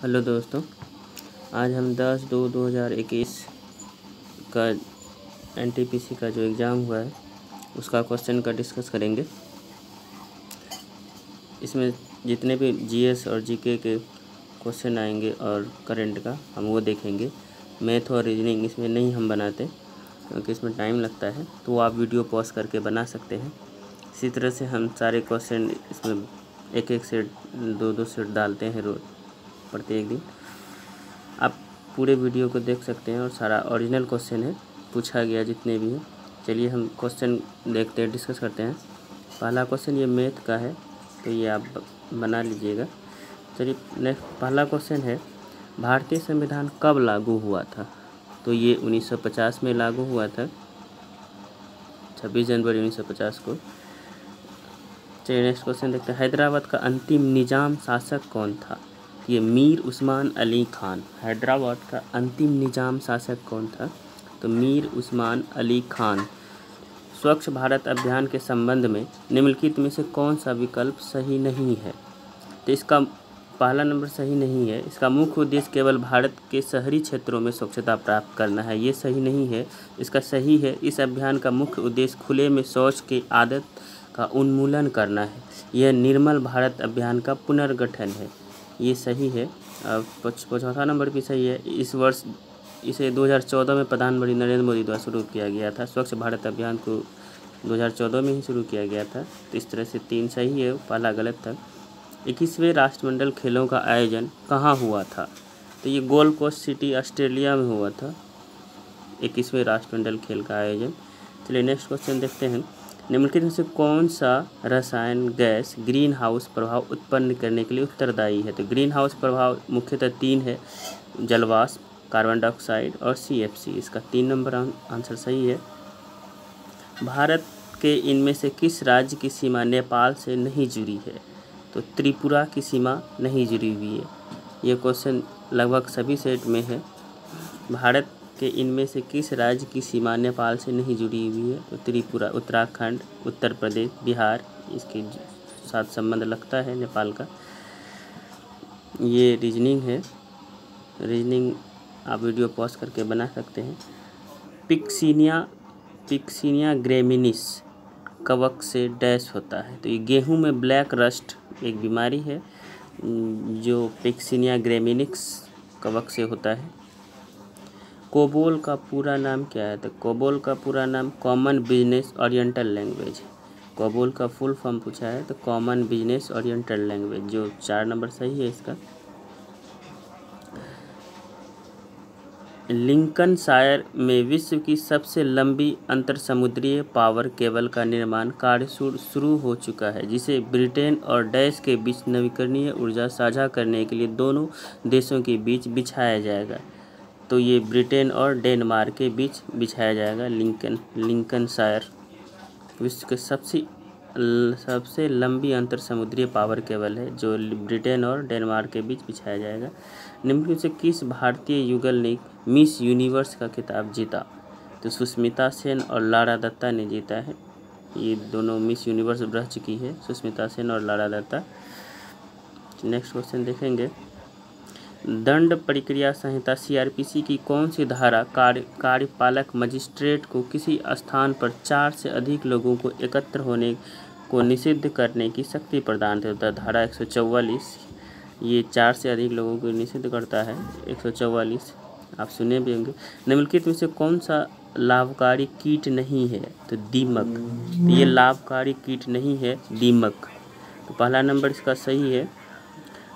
Hello दोस्तों, आज हम 10/2/2021 का एनटीपीसी का जो एग्ज़ाम हुआ है उसका क्वेश्चन का डिस्कस करेंगे। इसमें जितने भी जीएस और जीके के क्वेश्चन आएंगे और करंट का हम वो देखेंगे। मैथ और रीजनिंग इसमें नहीं हम बनाते क्योंकि इसमें टाइम लगता है, तो आप वीडियो पॉज करके बना सकते हैं। इसी तरह से हम सारे क्वेश्चन इसमें एक सेट 2 सेट डालते हैं रोज प्रत्येक दिन। आप पूरे वीडियो को देख सकते हैं और सारा ओरिजिनल क्वेश्चन है, पूछा गया जितने भी हैं। चलिए हम क्वेश्चन देखते हैं, डिस्कस करते हैं। पहला क्वेश्चन ये मैथ का है, तो ये आप बना लीजिएगा। चलिए नेक्स्ट पहला क्वेश्चन है, भारतीय संविधान कब लागू हुआ था? तो ये 1950 में लागू हुआ था, 26 जनवरी 1950 को। चलिए नेक्स्ट क्वेश्चन देखते हैं, हैदराबाद का अंतिम निजाम शासक कौन था? ये मीर उस्मान अली खान। हैदराबाद का अंतिम निजाम शासक कौन था? तो मीर उस्मान अली खान। स्वच्छ भारत अभियान के संबंध में निम्नलिखित में से कौन सा विकल्प सही नहीं है? तो इसका पहला नंबर सही नहीं है। इसका मुख्य उद्देश्य केवल भारत के शहरी क्षेत्रों में स्वच्छता प्राप्त करना है, ये सही नहीं है। इसका सही है, इस अभियान का मुख्य उद्देश्य खुले में शौच की आदत का उन्मूलन करना है। यह निर्मल भारत अभियान का पुनर्गठन है, ये सही है। चौथा नंबर भी सही है। इस वर्ष इसे 2014 में प्रधानमंत्री नरेंद्र मोदी द्वारा शुरू किया गया था। स्वच्छ भारत अभियान को 2014 में ही शुरू किया गया था। तो इस तरह से 3 सही है, पहला गलत था। 21वें राष्ट्रमंडल खेलों का आयोजन कहाँ हुआ था? तो ये गोल्ड कोस्ट सिटी ऑस्ट्रेलिया में हुआ था 21वें राष्ट्रमंडल खेल का आयोजन। चलिए नेक्स्ट क्वेश्चन देखते हैं, निम्नलिखित में से कौन सा रसायन गैस ग्रीन हाउस प्रभाव उत्पन्न करने के लिए उत्तरदायी है? तो ग्रीन हाउस प्रभाव मुख्यतः 3 है, जलवाष्प, कार्बन डाइऑक्साइड और CFC। इसका 3 नंबर आंसर सही है। भारत के इनमें से किस राज्य की सीमा नेपाल से नहीं जुड़ी है? तो त्रिपुरा की सीमा नहीं जुड़ी हुई है। ये क्वेश्चन लगभग सभी सेट में है। भारत के इनमें से किस राज्य की सीमा नेपाल से नहीं जुड़ी हुई है? तो त्रिपुरा, उत्तराखंड, उत्तर प्रदेश, बिहार, इसके साथ संबंध लगता है नेपाल का। ये रीजनिंग है, रीजनिंग आप वीडियो पॉज करके बना सकते हैं। पिक्सिनिया ग्रेमिनिस कवक से डैश होता है? तो ये गेहूं में ब्लैक रस्ट एक बीमारी है जो पिक्सिनिया ग्रेमिनिस कवक से होता है। कोबोल का पूरा नाम क्या है? तो कोबोल का पूरा नाम कॉमन बिजनेस ओरिएंटल लैंग्वेज है। कोबोल का फुल फॉर्म पूछा है तो कॉमन बिजनेस ओरिएंटल लैंग्वेज, जो 4 नंबर सही है इसका। लिंकनशायर में विश्व की सबसे लंबी अंतरसमुद्रीय पावर केबल का निर्माण कार्य शुरू हो चुका है, जिसे ब्रिटेन और डैश के बीच नवीकरणीय ऊर्जा साझा करने के लिए दोनों देशों के बीच बिछाया जाएगा। तो ये ब्रिटेन और डेनमार्क के बीच बिछाया जाएगा। लिंकनशायर विश्व के सबसे लंबी अंतर समुद्रीय पावर केबल है जो ब्रिटेन और डेनमार्क के बीच बिछाया जाएगा। निम्नलिखित से किस भारतीय युगल ने मिस यूनिवर्स का खिताब जीता? तो सुष्मिता सेन और लारा दत्ता ने जीता है। ये दोनों मिस यूनिवर्स रह चुकी है, सुष्मिता सेन और लारा दत्ता। नेक्स्ट क्वेश्चन देखेंगे, दंड प्रक्रिया संहिता CRPC की कौन सी धारा कार्यपालक मजिस्ट्रेट को किसी स्थान पर 4 से अधिक लोगों को एकत्र होने को निषिद्ध करने की शक्ति प्रदान करता है? धारा 144 ये 4 से अधिक लोगों को निषिद्ध करता है। 144 आप सुने भी होंगे। निम्नलिखित में से कौन सा लाभकारी कीट नहीं है? तो दीमक। तो ये लाभकारी कीट नहीं है, दीमक। तो पहला नंबर इसका सही है।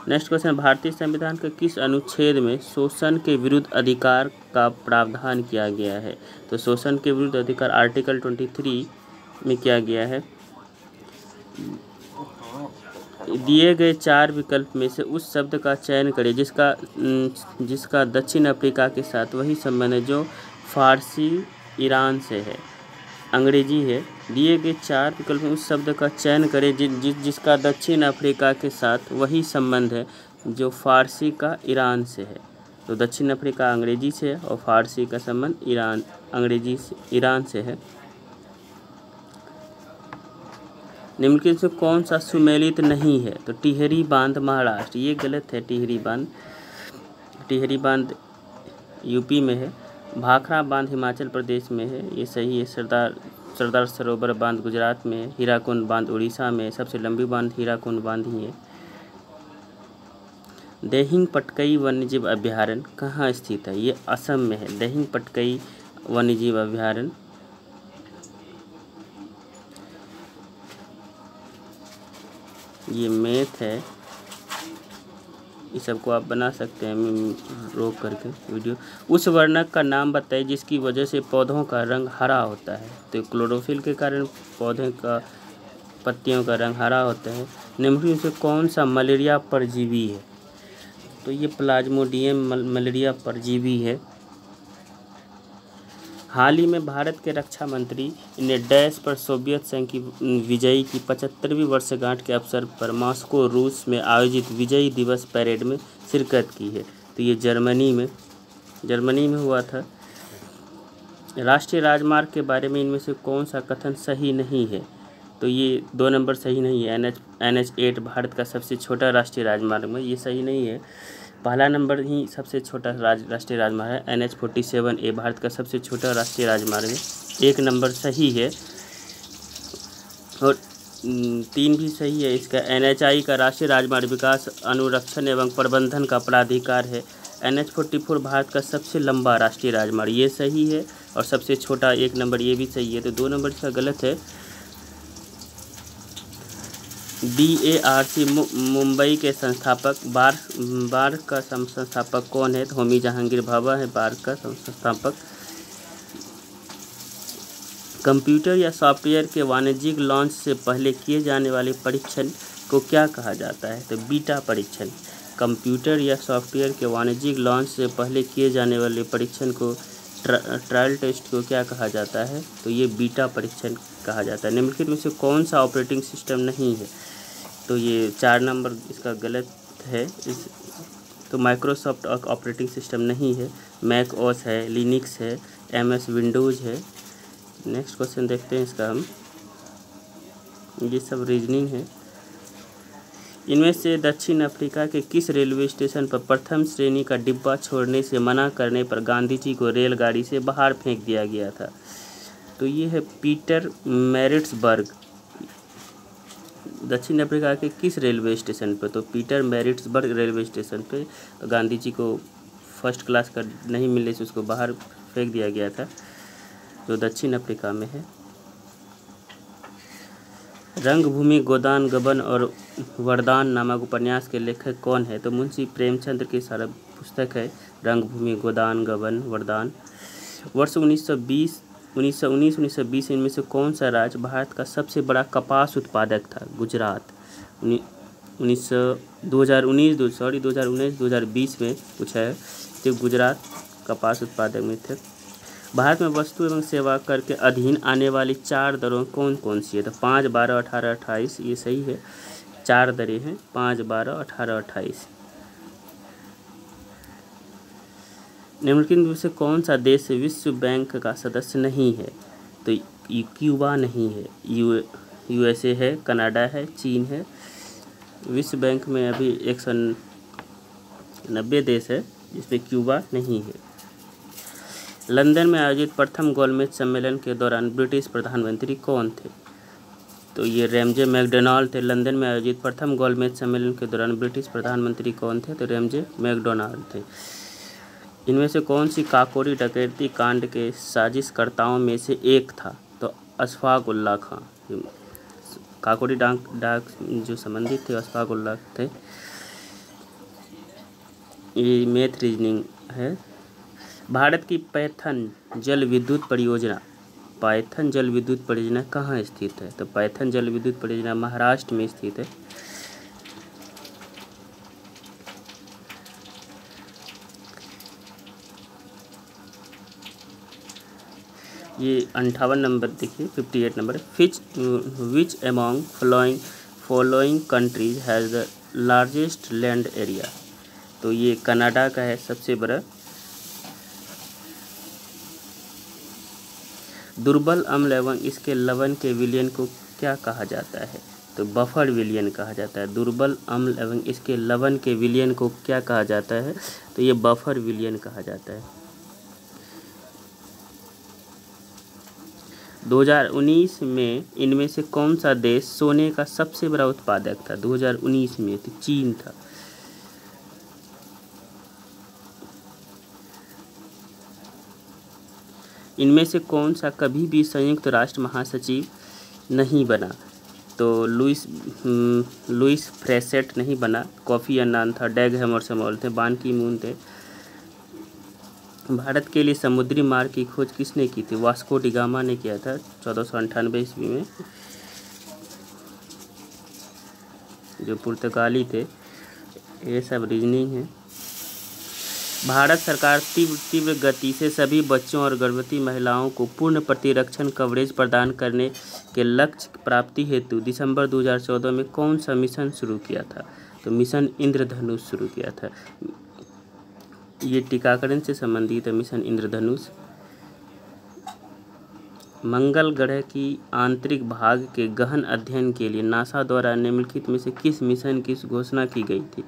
नेक्स्ट क्वेश्चन, भारतीय संविधान के किस अनुच्छेद में शोषण के विरुद्ध अधिकार का प्रावधान किया गया है? तो शोषण के विरुद्ध अधिकार आर्टिकल 23 में किया गया है। दिए गए 4 विकल्प में से उस शब्द का चयन करें जिसका दक्षिण अफ्रीका के साथ वही संबंध है जो फारसी ईरान से है, अंग्रेजी है। दिए गए 4 विकल्प में उस शब्द का चयन करें जिसका दक्षिण अफ्रीका के साथ वही संबंध है जो फारसी का ईरान से है। तो दक्षिण अफ्रीका अंग्रेजी से है और फारसी का संबंध ईरान से है। निम्नलिखित से कौन सा सुमेलित नहीं है? तो टिहरी बांध महाराष्ट्र, ये गलत है। टिहरी बांध टिहरी बांध यूपी में है। भाखड़ा बांध हिमाचल प्रदेश में है, ये सही है। सरदार सरोवर बांध गुजरात में है। हीराकुंड बांध उड़ीसा में है। सबसे लंबी बांध हीराकुंड बांध ही है। दिहिंग पटकई वन्यजीव अभयारण्य कहाँ स्थित है? ये असम में है। दिहिंग पटकई वन्यजीव अभयारण्य। ये मैथ है, ये सबको आप बना सकते हैं रोक करके वीडियो। उस वर्णक का नाम बताइए जिसकी वजह से पौधों का रंग हरा होता है। तो क्लोरोफिल के कारण पौधे का पत्तियों का रंग हरा होता है। निम्नलिखित में से कौन सा मलेरिया परजीवी है? तो ये प्लाज्मोडियम मलेरिया परजीवी है। हाल ही में भारत के रक्षा मंत्री ने डैश पर सोवियत संघ की विजयी की 75वीं वर्षगांठ के अवसर पर मॉस्को रूस में आयोजित विजय दिवस परेड में शिरकत की है। तो ये जर्मनी में हुआ था। राष्ट्रीय राजमार्ग के बारे में इनमें से कौन सा कथन सही नहीं है? तो ये 2 नंबर सही नहीं है। NH8 भारत का सबसे छोटा राष्ट्रीय राजमार्ग में, ये सही नहीं है। पहला नंबर ही सबसे छोटा राष्ट्रीय राजमार्ग है। NH47A भारत का सबसे छोटा राष्ट्रीय राजमार्ग है, 1 नंबर सही है। और 3 भी सही है इसका। NHI का राष्ट्रीय राजमार्ग विकास अनुरक्षण एवं प्रबंधन का प्राधिकार है। NH44 भारत का सबसे लंबा राष्ट्रीय राजमार्ग, ये सही है। और सबसे छोटा 1 नंबर, ये भी सही है। तो 2 नंबर इसका गलत है। DARC मुंबई के संस्थापक बार का संस्थापक कौन है? तो होमी जहांगीर भाभा है बार का संस्थापक। कंप्यूटर या सॉफ्टवेयर के वाणिज्यिक लॉन्च से पहले किए जाने वाले परीक्षण को क्या कहा जाता है? तो बीटा परीक्षण। कंप्यूटर या सॉफ्टवेयर के वाणिज्यिक लॉन्च से पहले किए जाने वाले परीक्षण को ट्रायल टेस्ट को क्या कहा जाता है? तो ये बीटा परीक्षण कहा जाता है। निम्नलिखित में से कौन सा ऑपरेटिंग सिस्टम नहीं है? तो ये 4 नंबर इसका गलत है। तो माइक्रोसॉफ्ट ऑपरेटिंग सिस्टम नहीं है। मैक ओएस है, लिनक्स है, MS विंडोज़ है। नेक्स्ट क्वेश्चन देखते हैं इसका हम। ये सब रीजनिंग है। इनमें से दक्षिण अफ्रीका के किस रेलवे स्टेशन पर प्रथम श्रेणी का डिब्बा छोड़ने से मना करने पर गांधी जी को रेलगाड़ी से बाहर फेंक दिया गया था? तो ये है पीटर मैरिट्सबर्ग। दक्षिण अफ्रीका के किस रेलवे स्टेशन पर? तो पीटर मैरिट्सबर्ग रेलवे स्टेशन पे गांधी जी को फर्स्ट क्लास का नहीं मिलने से उसको बाहर फेंक दिया गया था, जो दक्षिण अफ्रीका में है। रंगभूमि गोदान गबन और वरदान नामक उपन्यास के लेखक कौन है? तो मुंशी प्रेमचंद्र की सारा पुस्तक है रंगभूमि गोदान गबन वरदान। वर्ष 1919 इनमें से कौन सा राज्य भारत का सबसे बड़ा कपास उत्पादक था? गुजरात। 2019-2020 में पूछा है, तो गुजरात कपास उत्पादक में थे। भारत में वस्तु एवं सेवा कर के अधीन आने वाली 4 दरों कौन कौन सी है? तो 5, 12, 18, 28, ये सही है। 4 दरें हैं, 5, 12, 18, 28। निम्नलिखित में से कौन सा देश विश्व बैंक का सदस्य नहीं है? तो क्यूबा नहीं है। USA है, कनाडा है, चीन है। विश्व बैंक में अभी 190 देश है जिसमें क्यूबा नहीं है। लंदन में आयोजित प्रथम गोलमेज सम्मेलन के दौरान ब्रिटिश प्रधानमंत्री कौन थे? तो ये रैमजे मैकडोनाल्ड थे। लंदन में आयोजित प्रथम गोलमेज सम्मेलन के दौरान ब्रिटिश प्रधानमंत्री कौन थे? तो रैमजे मैकडोनाल्ड थे। इनमें से कौन सी काकोरी डकैती कांड के साजिशकर्ताओं में से एक था? तो अशफाक उल्लाह खां। काकोरी डाक जो संबंधित थे अशफाक उल्लाह थे। ये मैथ रीजनिंग है। भारत की पायथन जल विद्युत परियोजना कहाँ स्थित है? तो पायथन जल विद्युत परियोजना महाराष्ट्र में स्थित है। ये 58 नंबर देखिए, 58 number. Which among following countries has the largest land area? तो ये कनाडा का है सबसे बड़ा। दुर्बल अम्ल एवं इसके लवण के विलयन को क्या कहा जाता है? तो बफर विलयन कहा जाता है। दुर्बल अम्ल एवं इसके लवण के विलयन को क्या कहा जाता है, तो ये बफर विलयन कहा जाता है। 2019 में इनमें से कौन सा देश सोने का सबसे बड़ा उत्पादक था? 2019 में तो चीन था। इनमें से कौन सा कभी भी संयुक्त राष्ट्र महासचिव नहीं बना? तो लुइस फ्रेसेट नहीं बना, कोफी अन्नान था, डैग हैमरशोल्ड थे, बान की मून थे। भारत के लिए समुद्री मार्ग की खोज किसने की थी? वास्को डी गामा ने किया था 1498 ईस्वी में, जो पुर्तगाली थे। ये सब रीजनिंग है। भारत सरकार तीव्र गति से सभी बच्चों और गर्भवती महिलाओं को पूर्ण प्रतिरक्षण कवरेज प्रदान करने के लक्ष्य प्राप्ति हेतु दिसंबर 2014 में कौन सा मिशन शुरू किया था? तो मिशन इंद्रधनुष शुरू किया था। ये टीकाकरण से संबंधित है, मिशन इंद्रधनुष। मंगल ग्रह की आंतरिक भाग के गहन अध्ययन के लिए नासा द्वारा निम्नलिखित में से किस मिशन की घोषणा की गई थी?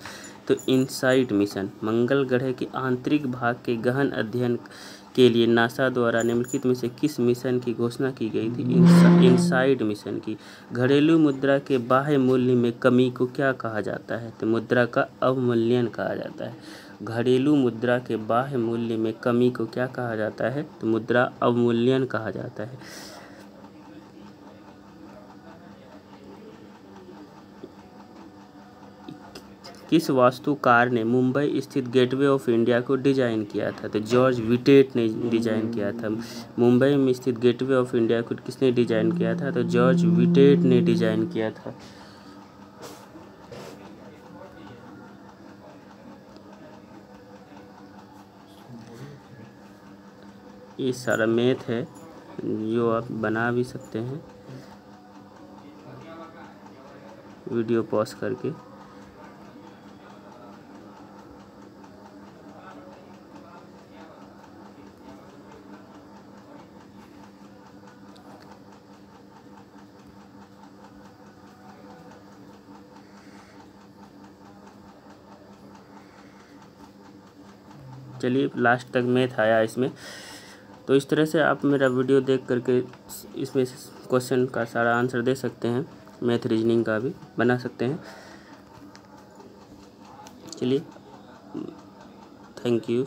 तो इनसाइट मिशन। मंगल ग्रह के आंतरिक भाग के गहन अध्ययन के लिए नासा द्वारा निम्नलिखित में से किस मिशन की घोषणा की गई थी? इनसाइट मिशन की। घरेलू मुद्रा के बाह्य मूल्य में कमी को क्या कहा जाता है? तो मुद्रा का अवमूल्यन कहा जाता है। घरेलू मुद्रा के बाह्य मूल्य में कमी को क्या कहा जाता है? तो मुद्रा अवमूल्यन कहा जाता है। किस वास्तुकार ने मुंबई स्थित गेटवे ऑफ इंडिया को डिजाइन किया था? तो जॉर्ज विटेट ने डिजाइन किया था। मुंबई में स्थित गेटवे ऑफ इंडिया को किसने डिजाइन किया था? तो जॉर्ज विटेट ने डिजाइन किया था। ये सारा मैथ है जो आप बना भी सकते हैं वीडियो पॉज करके। चलिए, लास्ट तक मैथ आया इसमें। तो इस तरह से आप मेरा वीडियो देख करके इसमें क्वेश्चन का सारा आंसर दे सकते हैं, मैथ रीजनिंग का भी बना सकते हैं। चलिए, थैंक यू।